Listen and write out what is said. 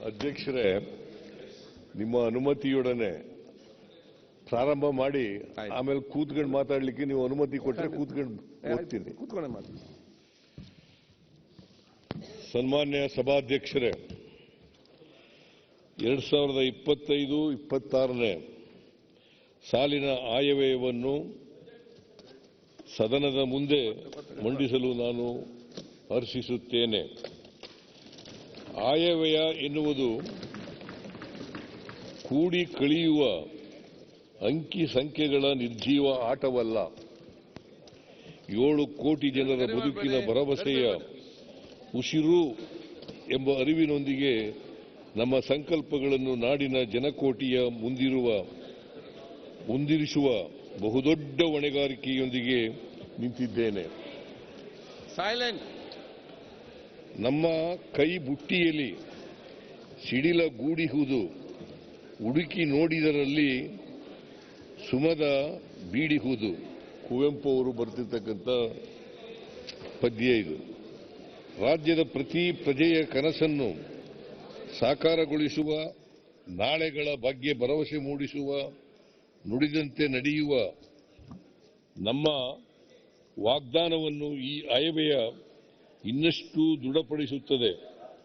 ಅಧ್ಯಕ್ಷರೇ, ನಿಮ್ಮ ಅನುಮತಿಯೊಡನೆ ಪ್ರಾರಂಭ ಮಾಡಿ ಆಮೇಲೆ ಕೂತ್ಕೊಂಡು ಮಾತಾಡಲಿಕ್ಕೆ ನೀವು ಅನುಮತಿ ಕೊಟ್ಟರೆ ಕೂತ್ಕೊಂಡು ಓದ್ತೀನಿ. ಸನ್ಮಾನ್ಯ ಸಭಾಧ್ಯಕ್ಷರೇ, 2025-26ನೇ ಸಾಲಿನ ಆಯವ್ಯಯವನ್ನು ಸದನದ ಮುಂದೆ ಮಂಡಿಸಲು ನಾನು ಹರ್ಷಿಸುತ್ತೇನೆ. ಆಯವ್ಯಯ ಎನ್ನುವುದು ಕೂಡಿ ಕಳೆಯುವ ಅಂಕಿ ಸಂಖ್ಯೆಗಳ ನಿರ್ಜೀವ ಆಟವಲ್ಲ. 7 ಕೋಟಿ ಜನರ ಬದುಕಿನ ಭರವಸೆಯ ಉಸಿರು ಎಂಬ ಅರಿವಿನೊಂದಿಗೆ ನಮ್ಮ ಸಂಕಲ್ಪಗಳನ್ನು ನಾಡಿನ ಜನಕೋಟಿಯ ಮುಂದಿರಿಸುವ ಬಹುದೊಡ್ಡ ಹೊಣೆಗಾರಿಕೆಯೊಂದಿಗೆ ನಿಂತಿದ್ದೇನೆ. ನಮ್ಮ ಕೈ ಬುಟ್ಟಿಯಲ್ಲಿ ಸಿಡಿಲ ಗೂಡಿಹುದು, ಹುಡುಕಿ ನೋಡಿದರಲ್ಲಿ ಸುಮದ ಬೀಡಿಹುದು. ಕುವೆಂಪು ಅವರು ಬರೆದಿರ್ತಕ್ಕಂಥ ಪದ್ಯ ಇದು. ರಾಜ್ಯದ ಪ್ರತಿ ಪ್ರಜೆಯ ಕನಸನ್ನು ಸಾಕಾರಗೊಳಿಸುವ, ನಾಳೆಗಳ ಬಗ್ಗೆ ಭರವಸೆ ಮೂಡಿಸುವ, ನುಡಿದಂತೆ ನಡೆಯುವ ನಮ್ಮ ವಾಗ್ದಾನವನ್ನು ಈ ಆಯವ್ಯಯ ಇನ್ನಷ್ಟು ದೃಢಪಡಿಸುತ್ತದೆ.